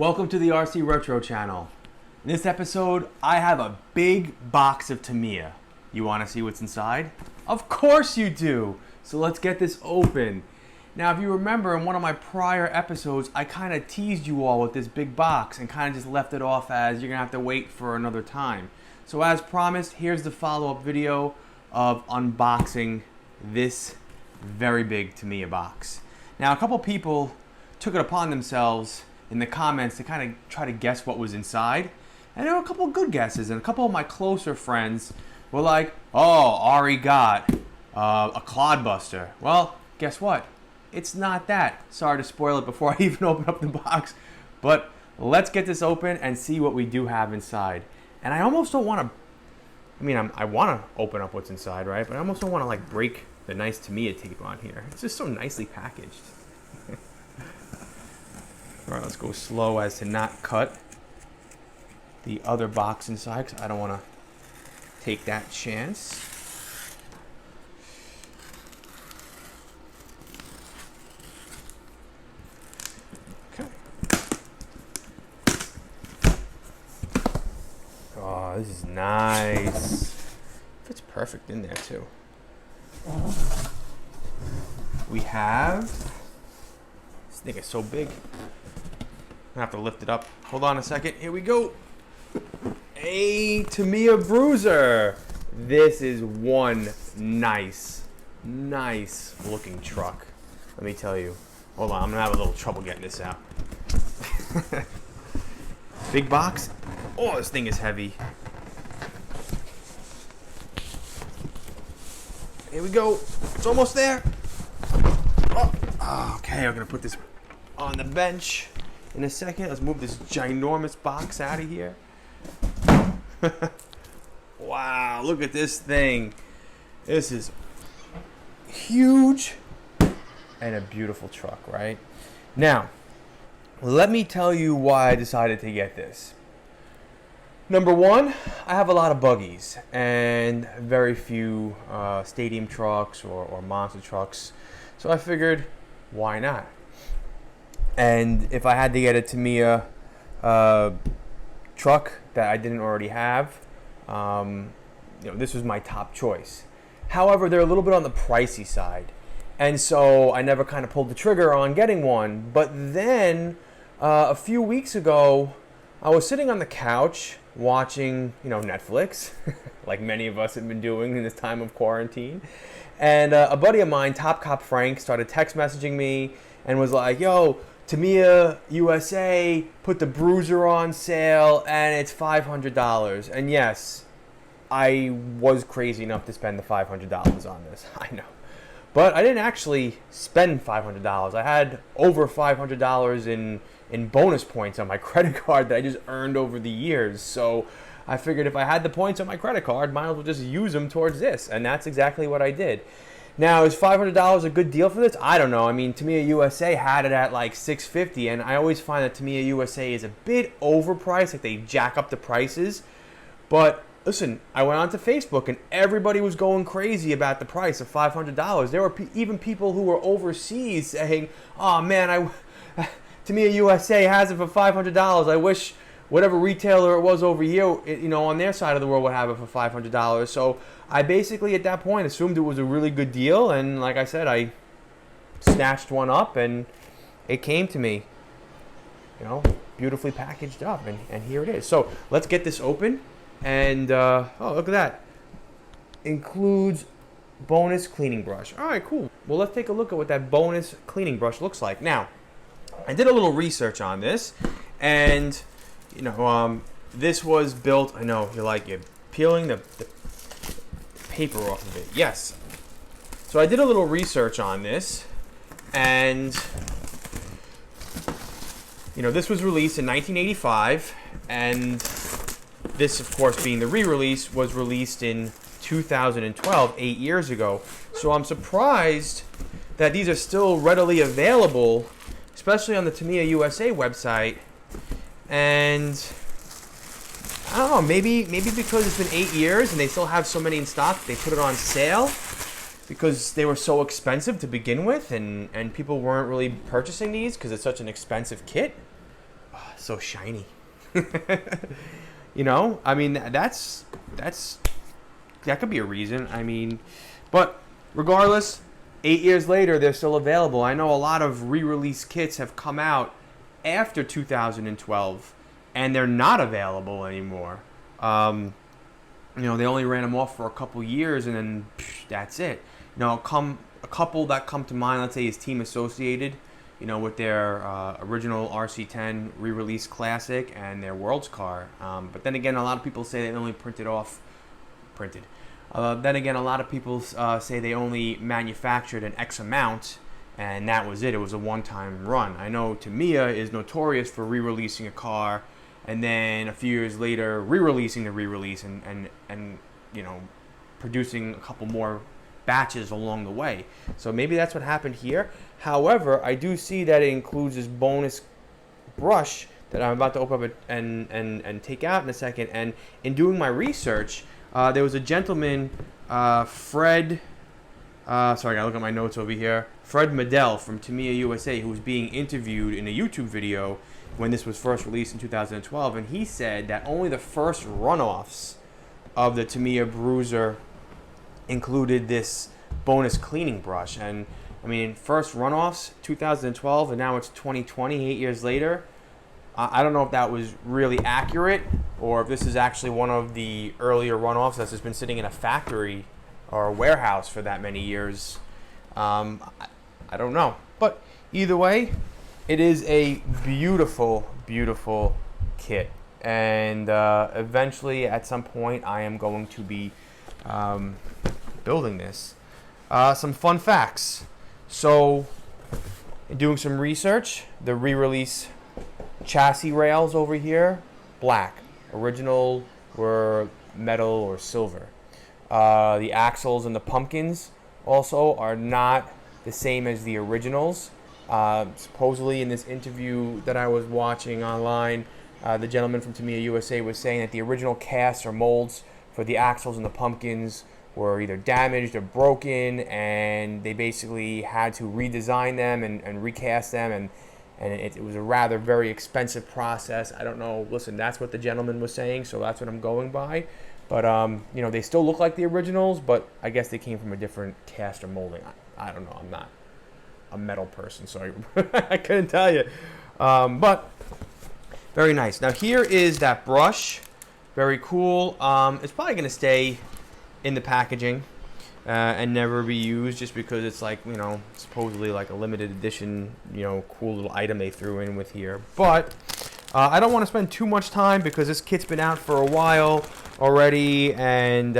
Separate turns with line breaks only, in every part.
Welcome to the RC Retro channel. In this episode, I have a big box of Tamiya. You want to see what's inside? Of course you do! So let's get this open. Now, if you remember in one of my prior episodes, I kind of teased you all with this big box and kind of just left it off as you're going to have to wait for another time. So as promised, here's the follow-up video of unboxing this very big Tamiya box. Now, a couple people took it upon themselves in the comments to kind of try to guess what was inside. And there were a couple of good guesses, and a couple of my closer friends were like, oh, Ari got a clodbuster. Well, guess what? It's not that. Sorry to spoil it before I even open up the box, but let's get this open and see what we do have inside. And I almost don't want to, I want to open up what's inside, right? But I almost don't want to like break the nice Tamiya tape on here. It's just so nicely packaged. All right, let's go slow as to not cut the other box inside because I don't want to take that chance. Okay. Oh, this is nice. Fits perfect in there too. We have, this thing is so big. I'm gonna have to lift it up. Hold on a second. Here we go. A Tamiya Bruiser. This is one nice looking truck. Let me tell you. Hold on, I'm gonna have a little trouble getting this out. Big box. Oh, this thing is heavy. Here we go. It's almost there. Oh, okay, I'm gonna put this on the bench in a second. Let's move this ginormous box out of here. Wow, look at this thing. This is huge and a beautiful truck, right? Now, let me tell you why I decided to get this. Number one, I have a lot of buggies and very few stadium trucks or monster trucks. So I figured, why not? And if I had to get a Tamiya truck that I didn't already have, this was my top choice. However, they're a little bit on the pricey side. And so I never kind of pulled the trigger on getting one. But then a few weeks ago, I was sitting on the couch watching, Netflix, like many of us have been doing in this time of quarantine. And a buddy of mine, Top Cop Frank, started text messaging me and was like, yo, Tamiya USA put the Bruiser on sale and it's $500. And yes, I was crazy enough to spend the $500 on this. I know. But I didn't actually spend $500. I had over $500 in bonus points on my credit card that I just earned over the years. So I figured if I had the points on my credit card, might as well just use them towards this. And that's exactly what I did. Now, is $500 a good deal for this? I don't know. I mean, Tamiya USA had it at like $650, and I always find that Tamiya USA is a bit overpriced, like they jack up the prices. But listen, I went onto Facebook, and everybody was going crazy about the price of $500. There were even people who were overseas saying, "Oh man, Tamiya USA has it for $500. I wish whatever retailer it was over here, on their side of the world would have it for $500. So I basically at that point assumed it was a really good deal, and like I said, I snatched one up and it came to me, beautifully packaged up, and here it is. So let's get this open, and oh, look at that. Includes bonus cleaning brush. All right, cool. Well, let's take a look at what that bonus cleaning brush looks like. Now, I did a little research on this, and this was built, I know, you're peeling the paper off of it. Yes. So I did a little research on this, and, this was released in 1985, and this, of course, being the re-release, was released in 2012, 8 years ago. So I'm surprised that these are still readily available, especially on the Tamiya USA website. And I don't know, maybe because it's been 8 years and they still have so many in stock, they put it on sale because they were so expensive to begin with, and people weren't really purchasing these because it's such an expensive kit. So shiny. You know, I mean, that could be a reason. I mean, but regardless, 8 years later, they're still available. I know a lot of re-release kits have come out after 2012, and they're not available anymore. You know, they only ran them off for a couple years, and then that's it. You know, a couple that come to mind, let's say, is Team Associated, you know, with their original RC10 re-release classic and their World's Car. But then again, a lot of people say they only printed. Then again, a lot of people say they only manufactured an X amount, and that was it. It was a one-time run. I know Tamiya is notorious for re-releasing a car, and then a few years later, re-releasing the re-release, and you know, producing a couple more batches along the way. So maybe that's what happened here. However, I do see that it includes this bonus brush that I'm about to open up and take out in a second. And in doing my research, there was a gentleman, Fred. Sorry, I gotta look at my notes over here. Fred Medell from Tamiya USA, who was being interviewed in a YouTube video when this was first released in 2012, and he said that only the first runoffs of the Tamiya Bruiser included this bonus cleaning brush. And I mean, first runoffs 2012, and now it's 2020, 8 years later. I don't know if that was really accurate, or if this is actually one of the earlier runoffs that's just been sitting in a factory or a warehouse for that many years. I don't know, but either way, it is a beautiful, beautiful kit, and eventually, at some point, I am going to be building this. Some fun facts. So, in doing some research, the re-release chassis rails over here, black. Original were metal or silver. The axles and the pumpkins also are not the same as the originals. Supposedly in this interview that I was watching online, the gentleman from Tamiya USA was saying that the original casts or molds for the axles and the pumpkins were either damaged or broken, and they basically had to redesign them and recast them, and it was a rather very expensive process. I don't know. Listen, that's what the gentleman was saying, so that's what I'm going by. But, you know, they still look like the originals, but I guess they came from a different cast or molding. I don't know. I'm not a metal person, so I couldn't tell you. But very nice. Now, here is that brush. Very cool. It's probably going to stay in the packaging and never be used, just because it's like, you know, supposedly like a limited edition, you know, cool little item they threw in with here. But I don't want to spend too much time because this kit's been out for a while already, and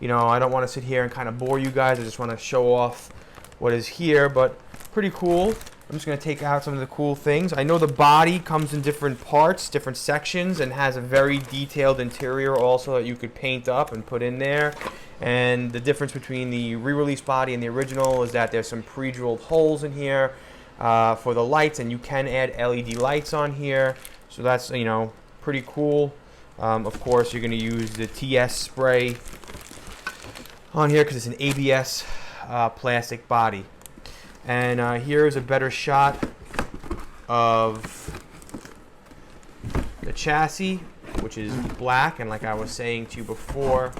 you know, I don't want to sit here and kind of bore you guys. I just want to show off what is here, but pretty cool. I'm just going to take out some of the cool things. I know the body comes in different parts, different sections, and has a very detailed interior also that you could paint up and put in there. And the difference between the re-release body and the original is that there's some pre-drilled holes in here for the lights, and you can add LED lights on here. So that's, you know, pretty cool. Of course, you're going to use the TS spray on here because it's an ABS plastic body. And here is a better shot of the chassis, which is black. And like I was saying to you before,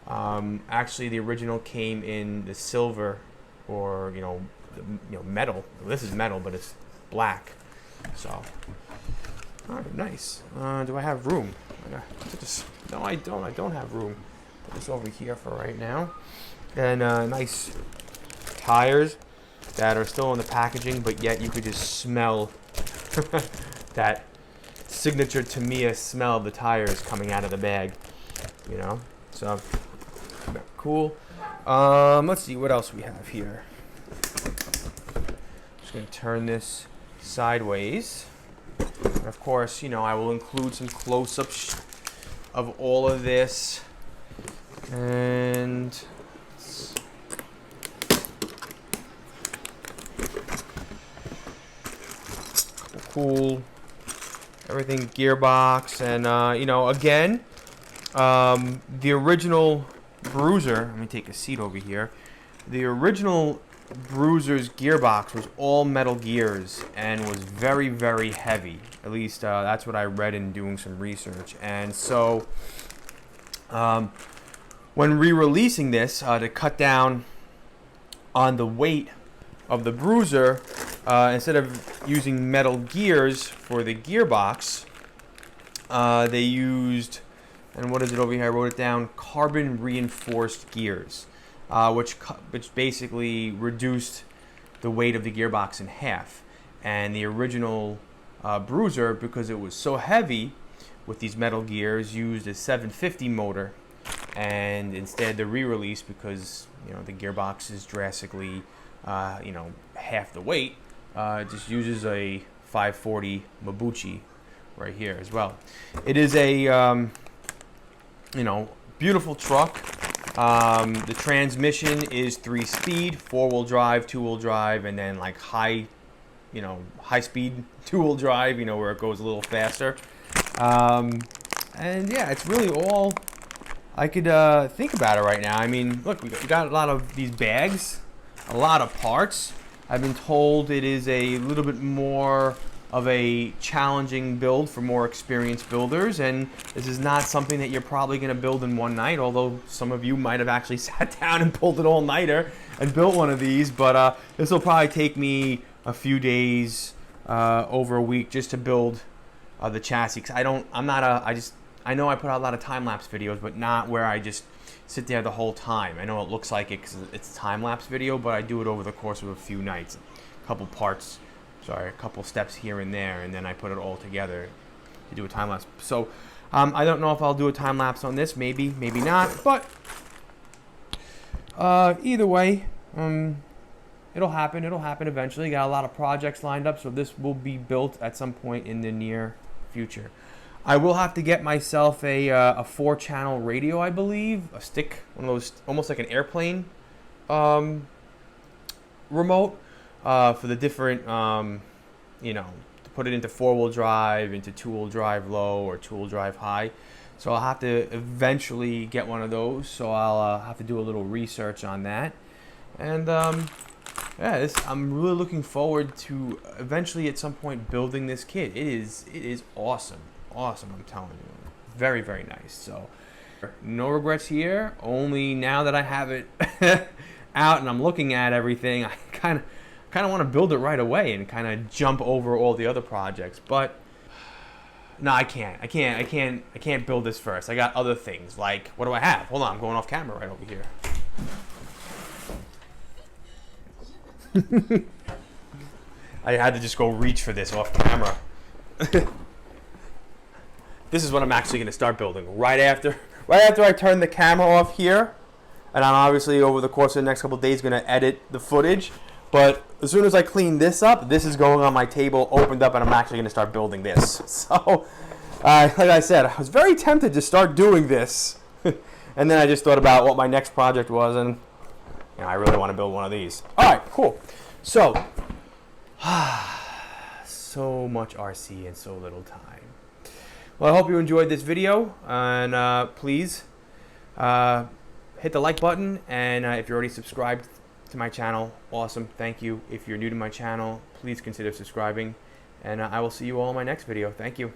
actually the original came in the silver, or metal. This is metal, but it's black. So, all right, nice. Do I have room? No, I don't. I don't have room. Put this over here for right now. And nice tires that are still in the packaging, but yet you could just smell that signature Tamiya smell of the tires coming out of the bag, you know. So cool. Let's see what else we have here. Just gonna turn this sideways. And of course, you know, I will include some close-ups of all of this, and cool everything gearbox. And you know, again, the original Bruiser, let me take a seat over here. The original Bruiser's gearbox was all metal gears and was very, very heavy. At least that's what I read in doing some research. And so when re-releasing this to cut down on the weight of the Bruiser, instead of using metal gears for the gearbox, they used, and what is it over here? I wrote it down, carbon reinforced gears. Which basically reduced the weight of the gearbox in half. And the original Bruiser, because it was so heavy with these metal gears, used a 750 motor, and instead the re-release, because the gearbox is drastically half the weight, just uses a 540 Mabuchi right here as well. It is a beautiful truck. The transmission is 3-speed, 4-wheel drive, 2-wheel drive, and then like high speed 2-wheel drive, where it goes a little faster. And yeah, it's really all I could think about it right now. I mean, look, we got a lot of these bags, a lot of parts. I've been told it is a little bit more of a challenging build for more experienced builders, and this is not something that you're probably going to build in one night, although some of you might have actually sat down and pulled an all-nighter and built one of these. But this will probably take me a few days, over a week, just to build the chassis. Cause I know I put out a lot of time-lapse videos, but not where I just sit there the whole time. I know it looks like it because it's a time-lapse video, but I do it over the course of a few nights, a couple steps here and there, and then I put it all together to do a time lapse. So I don't know if I'll do a time lapse on this, maybe not, but either way, it'll happen eventually. Got a lot of projects lined up, so this will be built at some point in the near future. I will have to get myself a 4-channel radio, I believe, a stick, one of those, almost like an airplane remote, for the different, to put it into 4-wheel drive, into 2-wheel drive low, or 2-wheel drive high. So I'll have to eventually get one of those. So I'll have to do a little research on that. And yeah, I'm really looking forward to eventually at some point building this kit. It is awesome, I'm telling you, very, very nice. So no regrets here. Only now that I have it out and I'm looking at everything, I kind of want to build it right away and kind of jump over all the other projects. But no, I can't build this first. I got other things. Like, what do I have? Hold on, I'm going off camera right over here. I had to just go reach for this off camera. This is what I'm actually going to start building right after I turn the camera off here. And I'm obviously over the course of the next couple of days going to edit the footage. But as soon as I clean this up, this is going on my table, opened up, and I'm actually going to start building this. So, like I said, I was very tempted to start doing this. And then I just thought about what my next project was, and I really want to build one of these. All right, cool. So, so much RC in so little time. Well, I hope you enjoyed this video, and please hit the like button, and if you're already subscribed to my channel, awesome, thank you. If you're new to my channel, please consider subscribing, and I will see you all in my next video. Thank you.